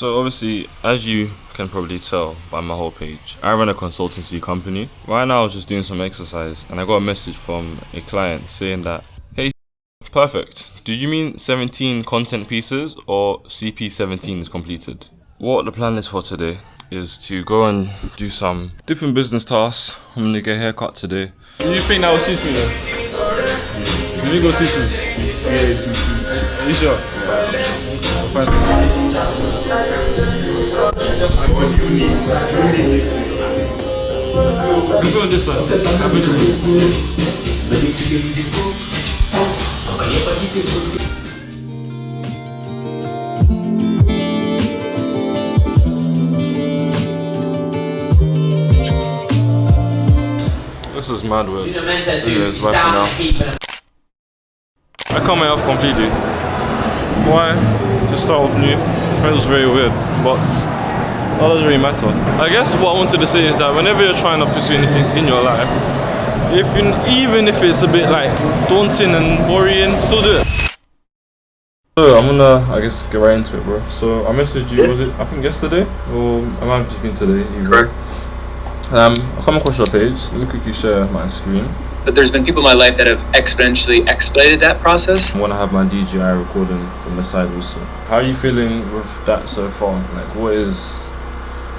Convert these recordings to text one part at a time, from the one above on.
So obviously, as you can probably tell by my whole page, I run a consultancy company. Right now I was just doing some exercise and I got a message from a client saying that, hey, perfect. Do you mean 17 content pieces or CP17 is completed? What the plan is for today is to go and do some different business tasks. I'm gonna get a haircut today. Do you think that will suit me though? You think it will suit me? Yeah, it suits me. Are you sure? Fine. Let's go on this side. I'll be this This is mad weird. Anyways, bye for now. I cut my off completely. Why? Just start off new. It smells very weird, but that doesn't really matter. I guess what I wanted to say is that whenever you're trying to pursue anything in your life, even if it's a bit like daunting and worrying, still do it. So I'm gonna, I guess, get right into it, bro. So I messaged you, was it, I think yesterday? Or I might have just been today. Correct. I come across your page. Let me quickly share my screen. But there's been people in my life that have exponentially expedited that process. I want to have my DJI recording from the side also. How are you feeling with that so far? Like, what is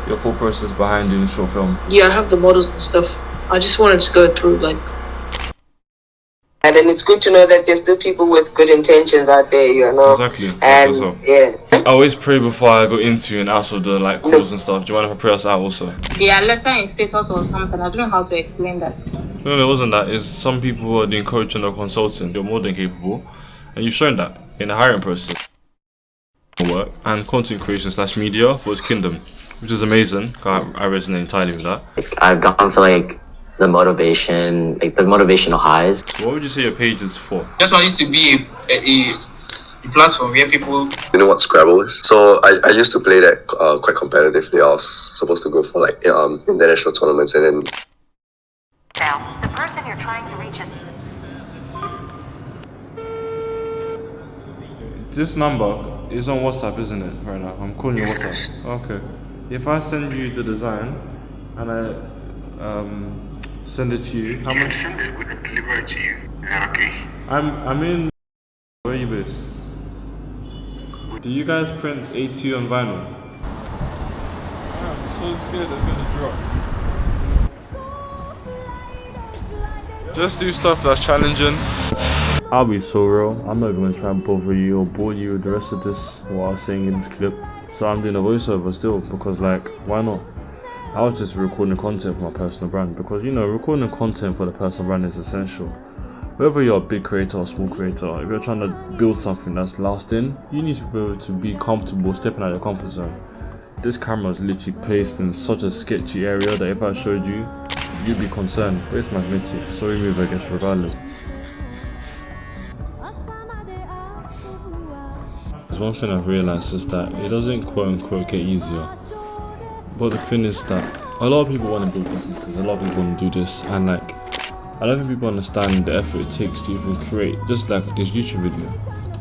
your thought process behind doing a short film? Yeah, I have the models and stuff. I just wanted to go through and then it's good to know that there's still people with good intentions out there, you know. Exactly. And yeah. I always pray before I go into and out of the calls and stuff. Do you mind if I pray us out also? Yeah, lesser in status or something. I don't know how to explain that. No, it wasn't that. It's some people who are doing coaching or consulting. You're more than capable, and you've shown that in the hiring process. Work and content creation / media for its kingdom, which is amazing. I resonate entirely with that. I've gone to the motivation, the motivational highs. What would you say your page is for? Just want it to be a platform where people... You know what Scrabble is? So I used to play that quite competitively. I was supposed to go for international tournaments and then... Now, the person you're trying to reach is... This number is on WhatsApp, isn't it, right now? I'm calling you WhatsApp. Okay. If I send you the design and I send it to you, how much? Send it, we can deliver it to you. Is that okay? I'm in... Where are you based? Do you guys print A2 on vinyl? I'm so scared it's gonna drop. Just do stuff that's challenging. I'll be so real. I'm not even gonna try and bother you or bore you with the rest of this, what I was saying in this clip. So I'm doing a voiceover still because why not? I was just recording content for my personal brand because recording content for the personal brand is essential. Whether you're a big creator or small creator, if you're trying to build something that's lasting, you need to be able to be comfortable stepping out of your comfort zone. This camera is literally placed in such a sketchy area that if I showed you, you'd be concerned, but it's magnetic, so we move I guess regardless. There's one thing I've realised is that it doesn't quote unquote get easier. But the thing is that a lot of people want to build businesses, a lot of people want to do this, and I don't think people understand the effort it takes to even create, just like this YouTube video.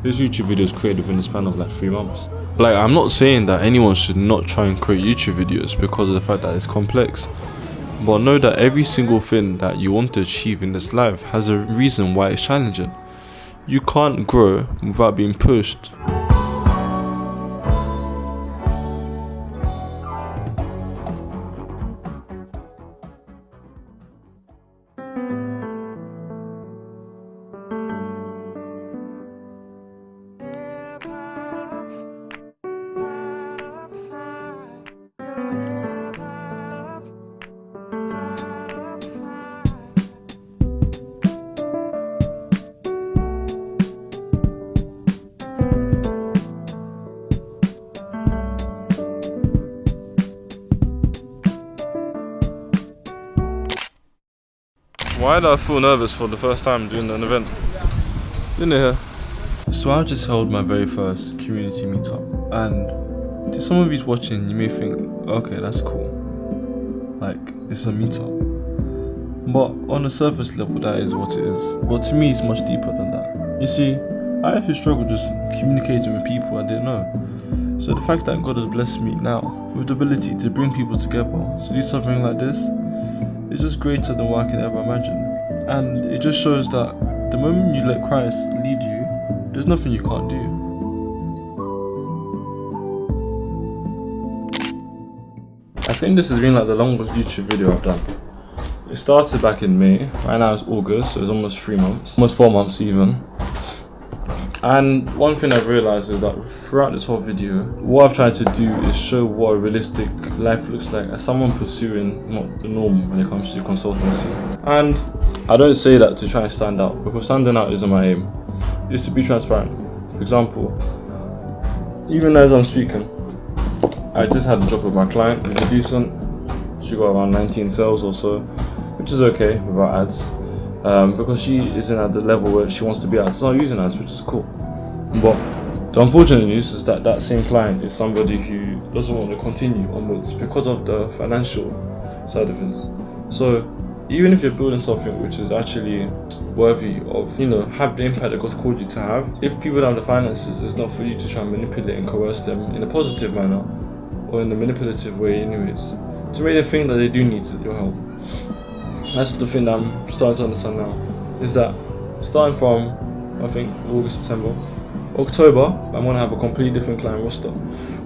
This YouTube video is created within the span of 3 months. I'm not saying that anyone should not try and create YouTube videos because of the fact that it's complex. But know that every single thing that you want to achieve in this life has a reason why it's challenging. You can't grow without being pushed. Why do I feel nervous for the first time doing an event? Didn't it here? So I just held my very first community meetup, and to some of you watching, you may think, okay, that's cool. It's a meetup. But on the surface level, that is what it is. But to me, it's much deeper than that. You see, I actually struggled just communicating with people I didn't know. So the fact that God has blessed me now with the ability to bring people together, to do something like this, is just greater than what I can ever imagine. And it just shows that the moment you let Christ lead you, there's nothing you can't do. I think this has been like the longest YouTube video I've done. It started back in May, right now it's August, so it's almost 3 months, almost 4 months even. And one thing I've realised is that throughout this whole video, what I've tried to do is show what a realistic life looks like as someone pursuing not the norm when it comes to consultancy. And I don't say that to try and stand out, because standing out isn't my aim. It's to be transparent. For example, even as I'm speaking, I just had a job with my client, it's decent. She got around 19 sales or so, which is okay without ads. Because she isn't at the level where she wants to be at. It's not using ads, which is cool. But the unfortunate news is that that same client is somebody who doesn't want to continue onwards because of the financial side of things. So even if you're building something which is actually worthy of, have the impact that God's called you to have, if people don't have the finances, it's not for you to try and manipulate and coerce them in a positive manner or in a manipulative way anyways, to make them think that they do need your help. That's the thing that I'm starting to understand now, is that starting from, I think, August, September, October, I'm going to have a completely different client roster,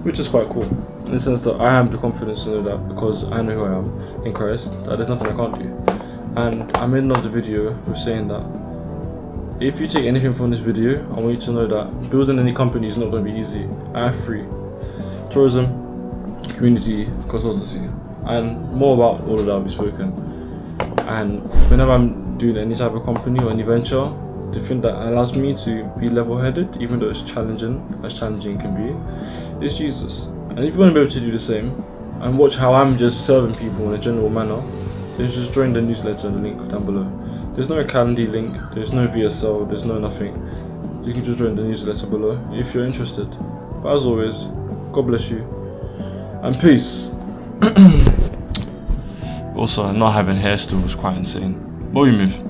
which is quite cool, in the sense that I have the confidence to know that because I know who I am in Christ, that there's nothing I can't do. And I'm ending off the video with saying that if you take anything from this video, I want you to know that building any company is not going to be easy. I have 3: tourism, community, consultancy, and more about all of that will be spoken. And whenever I'm doing any type of company or any venture, the thing that allows me to be level-headed, even though it's challenging, as challenging can be, is Jesus. And if you want to be able to do the same, and watch how I'm just serving people in a general manner, then just join the newsletter and the link down below. There's no Calendly link, there's no VSL, there's no nothing. You can just join the newsletter below if you're interested. But as always, God bless you, and peace. Also, not having hair still was quite insane. But we move.